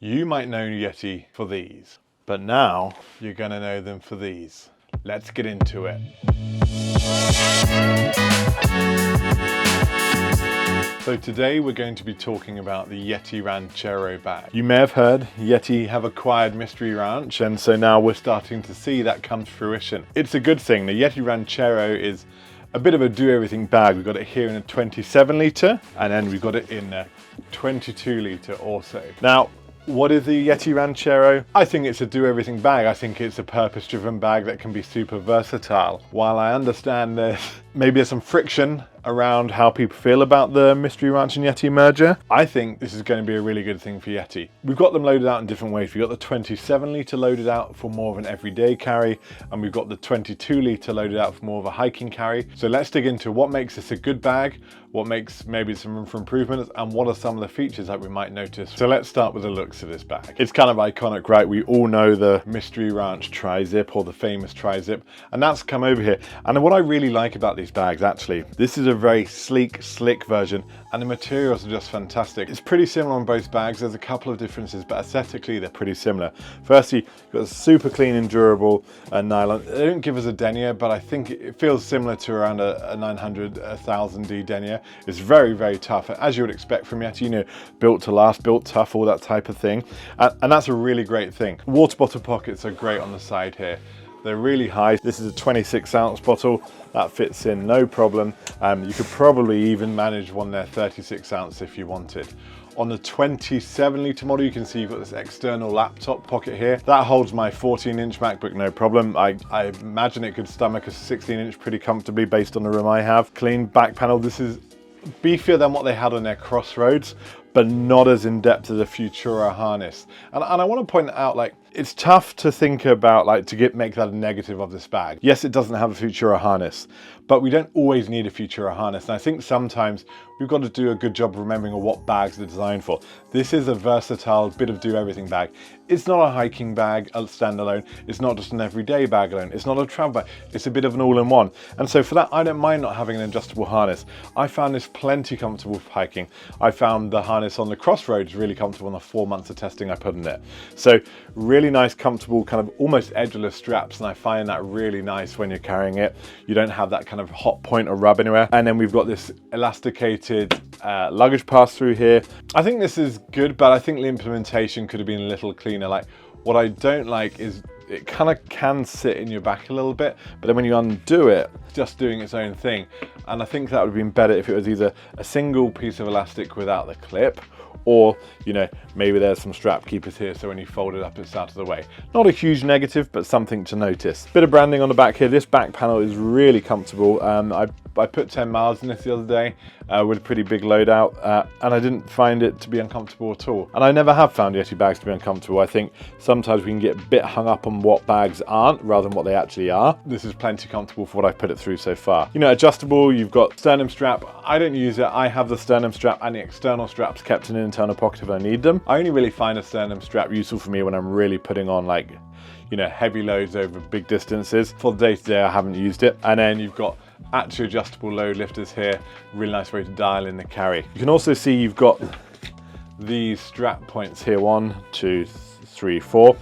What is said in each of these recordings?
You might know YETI for these, but now you're going to know them for these. Let's get into it. So today we're going to be talking about the YETI Ranchero bag. You may have heard YETI have acquired Mystery Ranch, and so now we're starting to see that come to fruition. It's a good thing. The YETI Ranchero is a bit of a do-everything bag. We've got it here in a 27 litre, and then we've got it in a 22 litre also. Now, what is the YETI Ranchero? I think it's a do-everything bag. I think it's a purpose-driven bag that can be super versatile. While I understand there's some friction around how people feel about the Mystery Ranch and YETI merger, I think this is going to be a really good thing for YETI. We've got them loaded out in different ways. We've got the 27 litre loaded out for more of an everyday carry, and we've got the 22 litre loaded out for more of a hiking carry. So let's dig into what makes this a good bag, what makes maybe some room for improvements, and what are some of the features that we might notice. So let's start with the looks of this bag. It's kind of iconic, right? We all know the Mystery Ranch tri-zip, or the famous tri-zip, and that's come over here. And what I really like about these bags, actually, this is a very sleek, slick version, and the materials are just fantastic. It's pretty similar on both bags. There's a couple of differences, but aesthetically they're pretty similar. Firstly, you've got a super clean and durable nylon. They don't give us a denier, but I think it feels similar to around a 900, 1000D denier. It's very, very tough, as you would expect from YETI, you know, built to last, built tough, all that type of thing. And that's a really great thing. Water bottle pockets are great on the side here. They're really high. This is a 26-ounce bottle. That fits in no problem. You could probably even manage one there 36-ounce if you wanted. On the 27 litre model, you can see you've got this external laptop pocket here. That holds my 14-inch MacBook, no problem. I imagine it could stomach a 16-inch pretty comfortably based on the room I have. Clean back panel. This is beefier than what they had on their Crossroads, but not as in-depth as a Futura harness. And I want to point out, like, it's tough to think about, like, make that a negative of this bag. Yes, it doesn't have a Futura harness, but we don't always need a Futura harness. And I think sometimes we've got to do a good job of remembering what bags they're designed for. This is a versatile bit of do-everything bag. It's not a hiking bag standalone. It's not just an everyday bag alone. It's not a travel bag. It's a bit of an all-in-one. And so for that, I don't mind not having an adjustable harness. I found this plenty comfortable for hiking. I found the harness on the Crossroads really comfortable in the 4 months of testing I put in it. So really nice, comfortable, kind of almost edgeless straps, and I find that really nice when you're carrying it. You don't have that kind of hot point or rub anywhere. And then we've got this elasticated luggage pass-through here. I think this is good, but I think the implementation could have been a little cleaner. Like, what I don't like is it kind of can sit in your back a little bit, but then when you undo it, it's just doing its own thing. And I think that would have been better if it was either a single piece of elastic without the clip, or, you know, maybe there's some strap keepers here so when you fold it up it's out of the way. Not a huge negative, but something to notice. Bit of branding on the back here. This back panel is really comfortable. I put 10 miles in this the other day with a pretty big loadout, and I didn't find it to be uncomfortable at all. And I never have found YETI bags to be uncomfortable. I think sometimes we can get a bit hung up on what bags aren't rather than what they actually are. This is plenty comfortable for what I've put it through so far. You know, adjustable, you've got sternum strap. I don't use it. I have the sternum strap and the external straps kept in an internal pocket if I need them. I only really find a sternum strap useful for me when I'm really putting on, like, you know, heavy loads over big distances. For the day-to-day, I haven't used it. And then you've got actually adjustable load lifters here. Really nice way to dial in the carry. You can also see you've got these strap points here, 1, 2, 3, 4.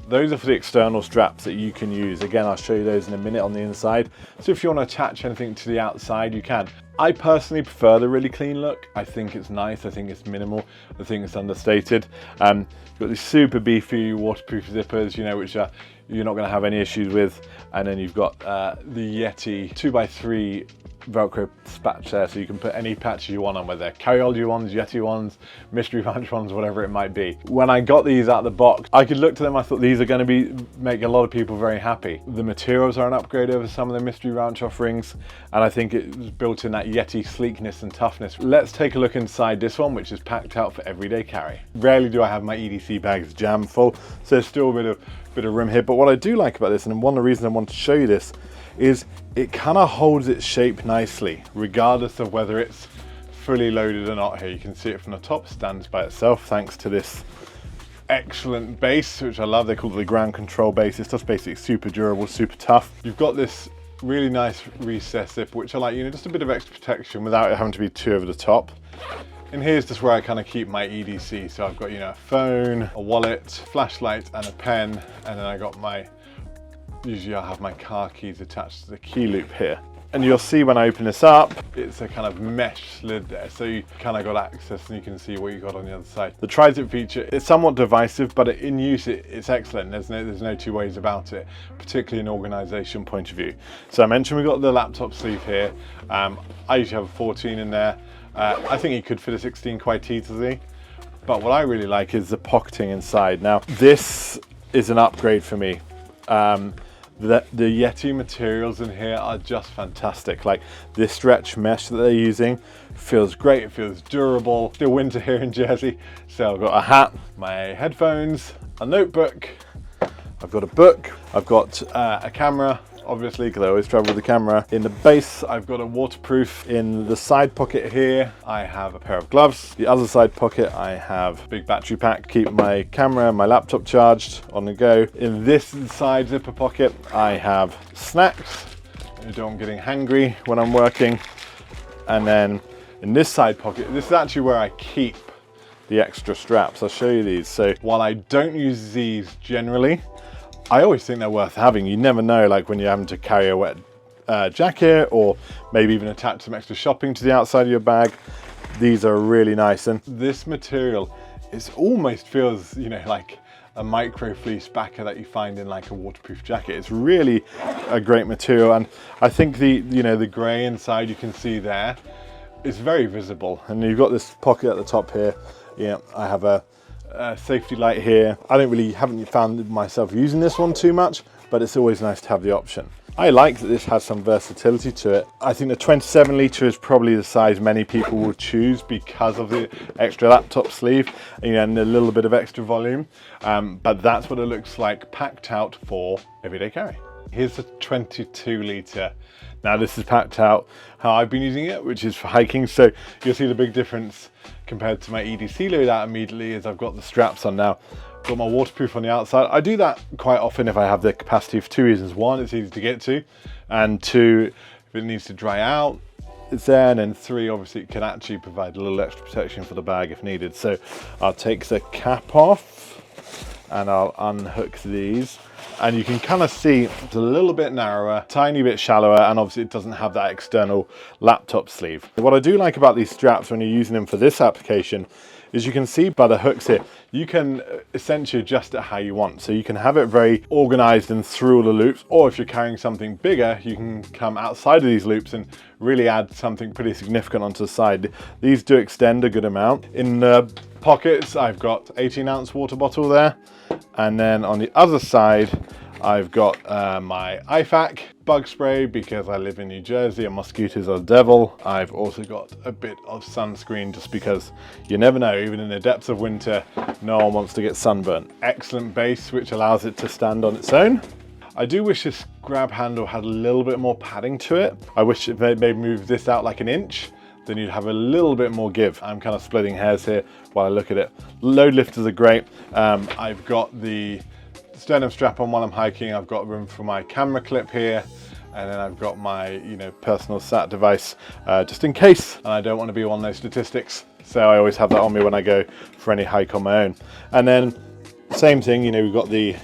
Those are for the external straps that you can use. Again, I'll show you those in a minute on the inside. So if you want to attach anything to the outside, you can. I personally prefer the really clean look. I think it's nice. I think it's minimal. I think it's understated. You've got these super beefy waterproof zippers, you know, which are you're not going to have any issues with. And then you've got the YETI 2x3 Velcro patch there, so you can put any patches you want on, whether they're Carryology ones, YETI ones, Mystery Ranch ones, whatever it might be. When I got these out of the box, I could look to them, I thought these are going to make a lot of people very happy. The materials are an upgrade over some of the Mystery Ranch offerings, and I think it's built in that YETI sleekness and toughness. Let's take a look inside this one, which is packed out for everyday carry. Rarely do I have my EDC bags jammed full, so there's still a bit of room here. But what I do like about this, and one of the reasons I want to show you this, is it kind of holds its shape nicely, regardless of whether it's fully loaded or not. Here you can see it from the top, stands by itself thanks to this excellent base, which I love. They call it the ground control base. It's just basically super durable, super tough. You've got this really nice recess zip, which I like, you know, just a bit of extra protection without it having to be too over the top. And here's just where I kind of keep my EDC. So I've got, you know, a phone, a wallet, flashlight, and a pen. And then I got usually I have my car keys attached to the key loop here. And you'll see when I open this up, it's a kind of mesh lid there. So you kind of got access and you can see what you got on the other side. The tri-zip feature is somewhat divisive, but in use, it's excellent. There's no two ways about it, particularly in organization point of view. So I mentioned we've got the laptop sleeve here. I usually have a 14 in there. I think you could fit a 16 quite easily. But what I really like is the pocketing inside. Now, this is an upgrade for me. The YETI materials in here are just fantastic. Like this stretch mesh that they're using feels great, it feels durable. Still winter here in Jersey, so I've got a hat, my headphones, a notebook, I've got a book, I've got a camera, obviously, because I always travel with the camera. In the base, I've got a waterproof. In the side pocket here, I have a pair of gloves. The other side pocket, I have a big battery pack to keep my camera and my laptop charged on the go. In this side zipper pocket, I have snacks. I don't want getting hangry when I'm working. And then in this side pocket, this is actually where I keep the extra straps. I'll show you these. So while I don't use these generally, I always think they're worth having. You never know, like when you're having to carry a wet jacket or maybe even attach some extra shopping to the outside of your bag. These are really nice. And this material, it almost feels, you know, like a micro fleece backer that you find in like a waterproof jacket. It's really a great material. And I think the gray inside you can see there is very visible. And you've got this pocket at the top here. Yeah, I have a safety light here. I haven't found myself using this one too much, but it's always nice to have the option. I like that this has some versatility to it. I think the 27 litre is probably the size many people will choose because of the extra laptop sleeve, you know, and a little bit of extra volume. But that's what it looks like packed out for everyday carry. Here's the 22 litre. Now this is packed out how I've been using it, which is for hiking. So you'll see the big difference compared to my EDC loadout immediately is I've got the straps on now. Got my waterproof on the outside. I do that quite often if I have the capacity for two reasons. One, it's easy to get to, and two, if it needs to dry out, it's there. And then three, obviously it can actually provide a little extra protection for the bag if needed. So I'll take the cap off and I'll unhook these. And you can kind of see it's a little bit narrower, tiny bit shallower, and obviously it doesn't have that external laptop sleeve. What I do like about these straps when you're using them for this application is you can see by the hooks here, you can essentially adjust it how you want. So you can have it very organized and through all the loops, or if you're carrying something bigger, you can come outside of these loops and really add something pretty significant onto the side. These do extend a good amount. In the pockets, I've got 18-ounce water bottle there. And then on the other side, I've got my IFAK bug spray because I live in New Jersey and mosquitoes are the devil. I've also got a bit of sunscreen just because you never know, even in the depths of winter, no one wants to get sunburnt. Excellent base, which allows it to stand on its own. I do wish this grab handle had a little bit more padding to it. I wish if they maybe moved this out like an inch, then you'd have a little bit more give. I'm kind of splitting hairs here while I look at it. Load lifters are great. I've got the sternum strap on while I'm hiking. I've got room for my camera clip here. And then I've got my, personal sat device just in case. And I don't want to be one of those statistics. So I always have that on me when I go for any hike on my own. And then same thing, we've got the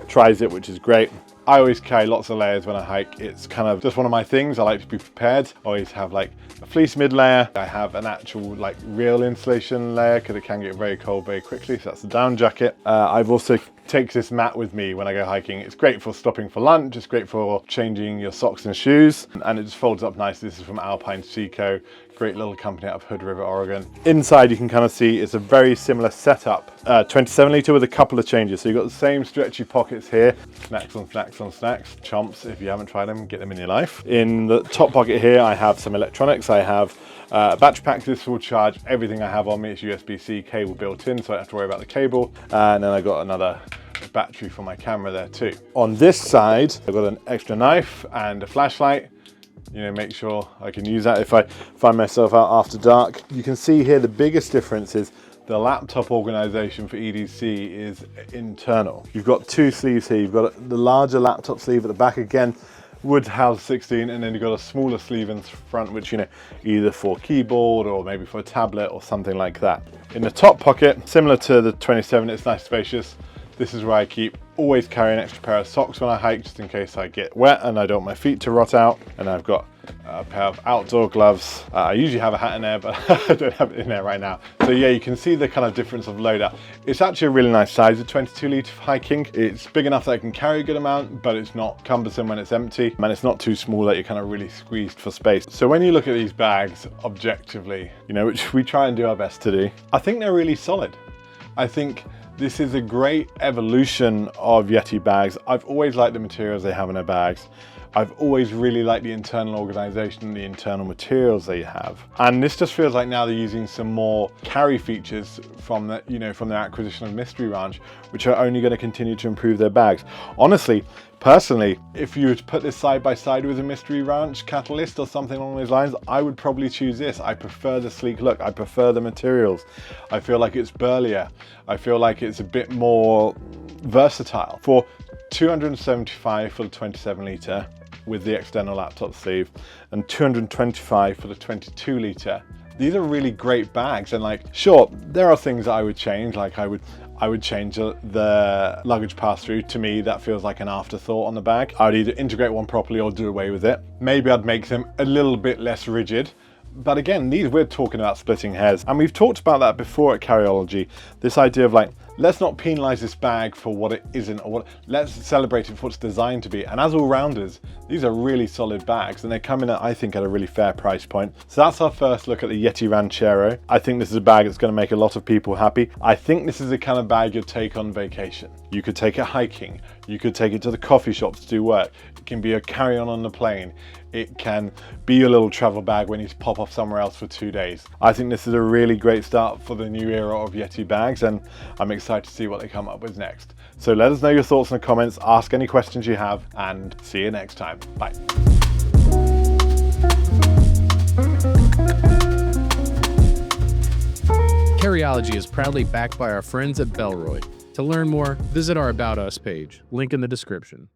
tri-zip, which is great. I always carry lots of layers when I hike. It's kind of just one of my things. I like to be prepared. I always have like a fleece mid layer. I have an actual like real insulation layer because it can get very cold very quickly. So that's the down jacket. I've also take this mat with me when I go hiking. It's great for stopping for lunch. It's great for changing your socks and shoes. And it just folds up nicely. This is from Alpine Seco. Great little company out of Hood River, Oregon. Inside you can kind of see it's a very similar setup. 27 litre with a couple of changes. So you've got the same stretchy pockets here. Snacks on snacks on snacks. Chomps, if you haven't tried them, get them in your life. In the top pocket here, I have some electronics. I have a battery pack. This will charge everything I have on me. It's USB-C cable built in, so I don't have to worry about the cable. And then I got another battery for my camera there too. On this side, I've got an extra knife and a flashlight. Make sure I can use that if I find myself out after dark. You can see here the biggest difference is the laptop organization for EDC is internal. You've got two sleeves here. You've got the larger laptop sleeve at the back again, would house 16, and then you've got a smaller sleeve in front, which, you know, either for keyboard or maybe for a tablet or something like that. In the top pocket, similar to the 27, it's nice spacious. This is where I always carry an extra pair of socks when I hike, just in case I get wet and I don't want my feet to rot out. And I've got a pair of outdoor gloves. I usually have a hat in there, but I don't have it in there right now. So yeah, you can see the kind of difference of loadout. It's actually a really nice size, a 22 litre for hiking. It's big enough that I can carry a good amount, but it's not cumbersome when it's empty. And it's not too small that you're kind of really squeezed for space. So when you look at these bags objectively, you know, which we try and do our best to do, I think they're really solid. I think this is a great evolution of YETI bags. I've always liked the materials they have in their bags. I've always really liked the internal organization, the internal materials they have. And this just feels like now they're using some more carry features from the, you know, from their acquisition of Mystery Ranch, which are only going to continue to improve their bags. Honestly, personally, if you were to put this side by side with a Mystery Ranch Catalyst or something along those lines, I would probably choose this. I prefer the sleek look. I prefer the materials. I feel like it's burlier. I feel like it's a bit more versatile. For $275 for the 27 litre with the external laptop sleeve and $225 for the 22 litre. These are really great bags, and like, sure, there are things that I would change. Like I would change the luggage pass-through. To me, that feels like an afterthought on the bag. I would either integrate one properly or do away with it. Maybe I'd make them a little bit less rigid. But again, we're talking about splitting hairs. And we've talked about that before at Carryology. This idea of like, let's not penalize this bag for what it isn't, or let's celebrate it for what it's designed to be. And as all-rounders, these are really solid bags, and they come in at, I think, at a really fair price point. So that's our first look at the YETI Ranchero. I think this is a bag that's going to make a lot of people happy. I think this is the kind of bag you'd take on vacation. You could take it hiking. You could take it to the coffee shop to do work. It can be a carry-on on the plane. It can be your little travel bag when you pop off somewhere else for 2 days. I think this is a really great start for the new era of YETI bags, and I'm excited to see what they come up with next. So let us know your thoughts in the comments, ask any questions you have, and see you next time. Bye. Carryology is proudly backed by our friends at Bellroy. To learn more, visit our About Us page, link in the description.